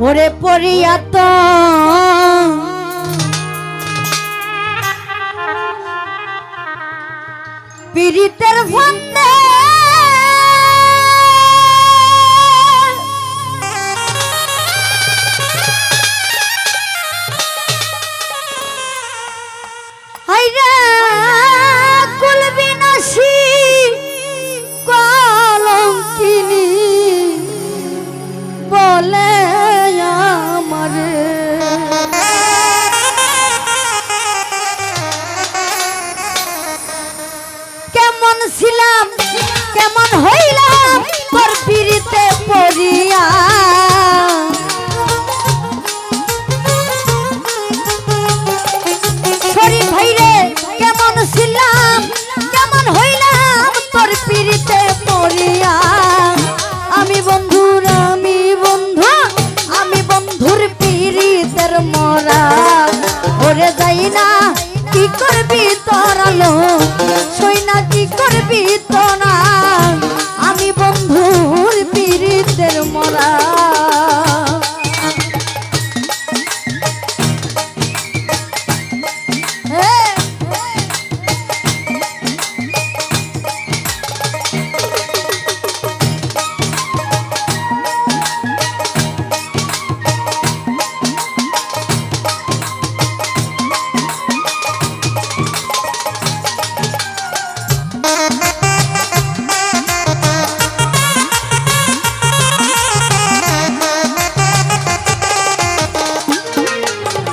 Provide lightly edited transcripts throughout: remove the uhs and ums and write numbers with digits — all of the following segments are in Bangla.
ওরে পড়িয়া তো পীড়িতের ফান্দে হাইরে কুলবিনাশী কলঙ্কিনী বলে আমারে কেমন ছিলাম কেমন হইলাম তোর পীড়িতে পড়িয়া শরীফ ভাইরে কেমন ছিলাম কেমন হইলাম তোর পীড়িতে পড়িয়া আমি বন্ধুর পীড়িতের মরা ওরে যাই না কি করবি তোরালো সই না কি করবি তোরা আমি বন্ধুর পীড়িতের মরা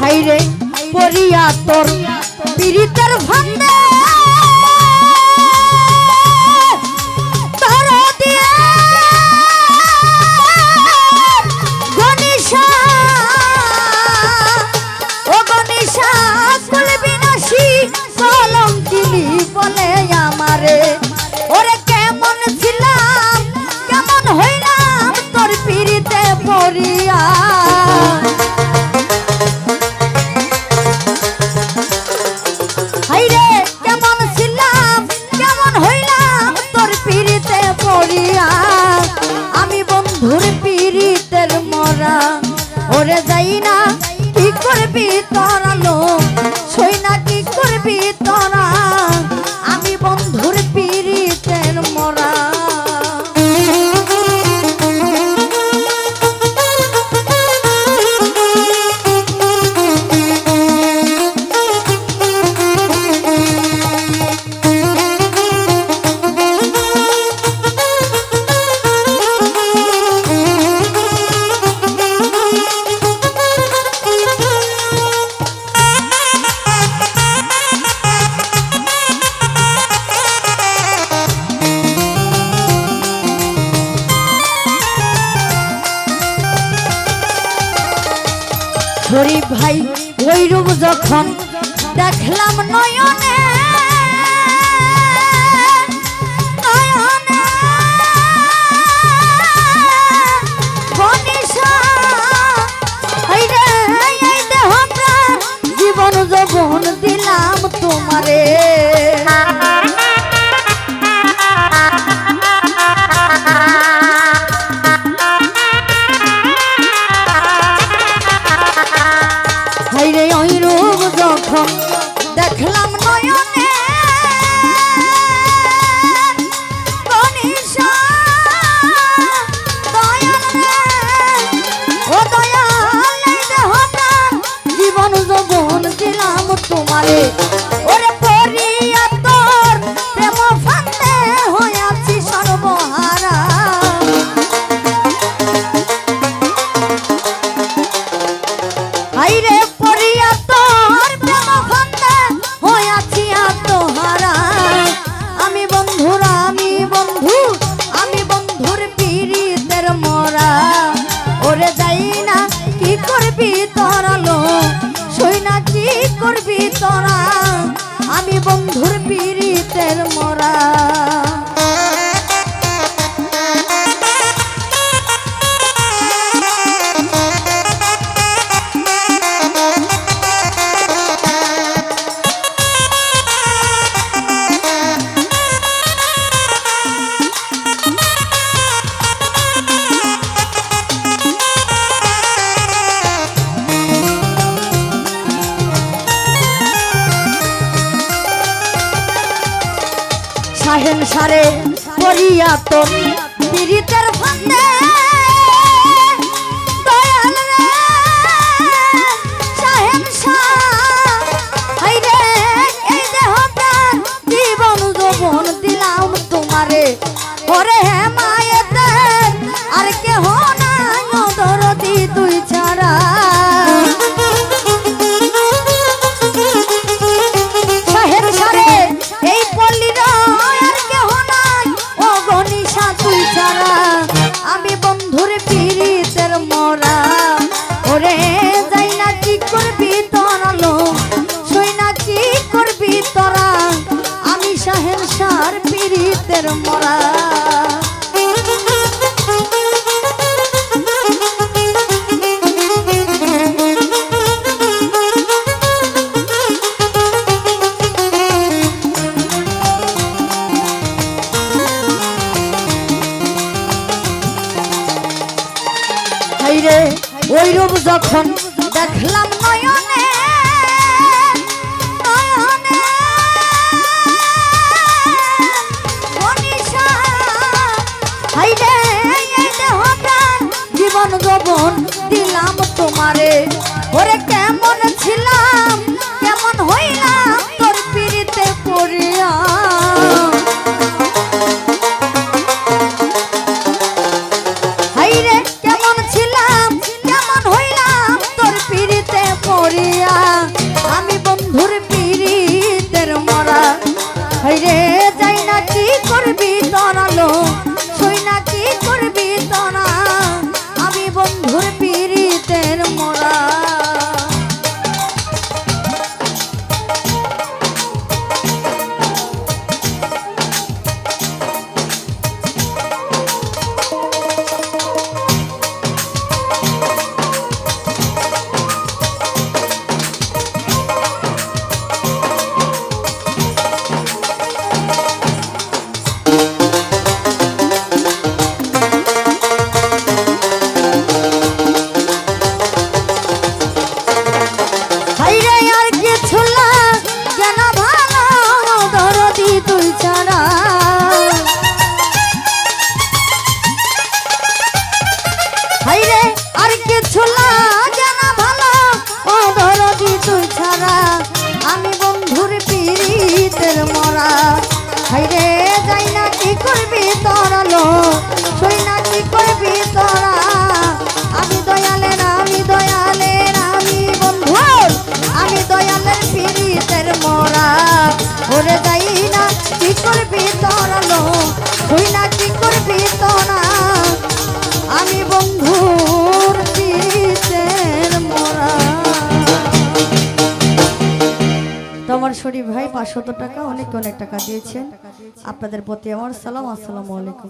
হাইরে পড়িয়া তোর পীড়িতের ফান্দে তোর দিয়ে গনিশা ও গনিশা কুলবিনাশী কলঙ্কিনী বলে আমারে ওরে কেমন ছিলাম কেমন হইলাম তোর পীড়িতে পড়িয়া হাইরে কেমন ছিলাম কেমন হইলাম তোর পীড়িতে পড়িয়া আমি বন্ধুর পীড়িতের মরা ওরে যাই না কি করবি তোরা লো সই না কি করবি তোরা আমি বন্ধুর পীড়িতের মরা শরীফ ভাই ওই রূপ যখন দেখলাম নয়নে নয়নে গনিশা হাইরে এই দেহ প্রাণ জীবন যৌবন দিলাম তোমারে হাইরে ওই রূপ যখন দেখলাম নয়নে গনিশা দয়াল রে ও দয়াল এই দেহ প্রাণ জীবন যৌবন দিলাম তোমারে ওরে পড়িয়া তোর প্রেম ফান্দে হইয়াছি সর্বহারা হাইরে পড়িয়া তোর প্রেম ফান্দে হইয়াছি আত্মহারা আমি বন্ধুর পীড়িতের মরা ওরে যাই না কি করবি তোরা লো সই না কি করবি তোরা সারে পড়িয়া তো পীড়িতের ফান্দে দয়াল রে শাহেনশাহ হাই রে এই দেহ প্রাণ জীবন যৌবন দিলাম তোমারে ওরে হে মায়েতে আর কেহ নাই দরদি তুই ছাড়া আমি বন্ধুর পীড়িতের মরা ওরে যাই না কি করবি তোরালো সই না কি করবি তোরা আমি শাহেনশাহর পীড়িতের মরা রে ওই রূপ যখন দেখলাম নয়নে নয়নে মনীষা হাই রে এই দেহ প্রাণ জীবন যৌবন দিলাম তোমারে ওরে কেমন ছিলাম কেমন হইলাম তোর পীড়িতে পড়িয়া হাই রে আমি বন্ধুর পীড়িতের মরা হাইরে যাই না কি করবি তোরালো সই না কি করবি তোরা আমি বন্ধুর পীড়িতের মরা আমি বন্ধুর পীড়িতের মরা হাইরে যাই না কি করবি তোরালো সই না কি করবি তোরা আমি দয়ালের আমি বন্ধুর আমি দয়ালের পীড়িতের মরা ওরে যাই না কি করবি তোরালো সই না কি করবি তোরা আমি বন্ধুর পীড়িতের মরা আমার শরীফ ভাই 500 টাকা অনেক টাকা দিয়েছেন আপনাদের প্রতি আমার সালাম আসসালামু আলাইকুম।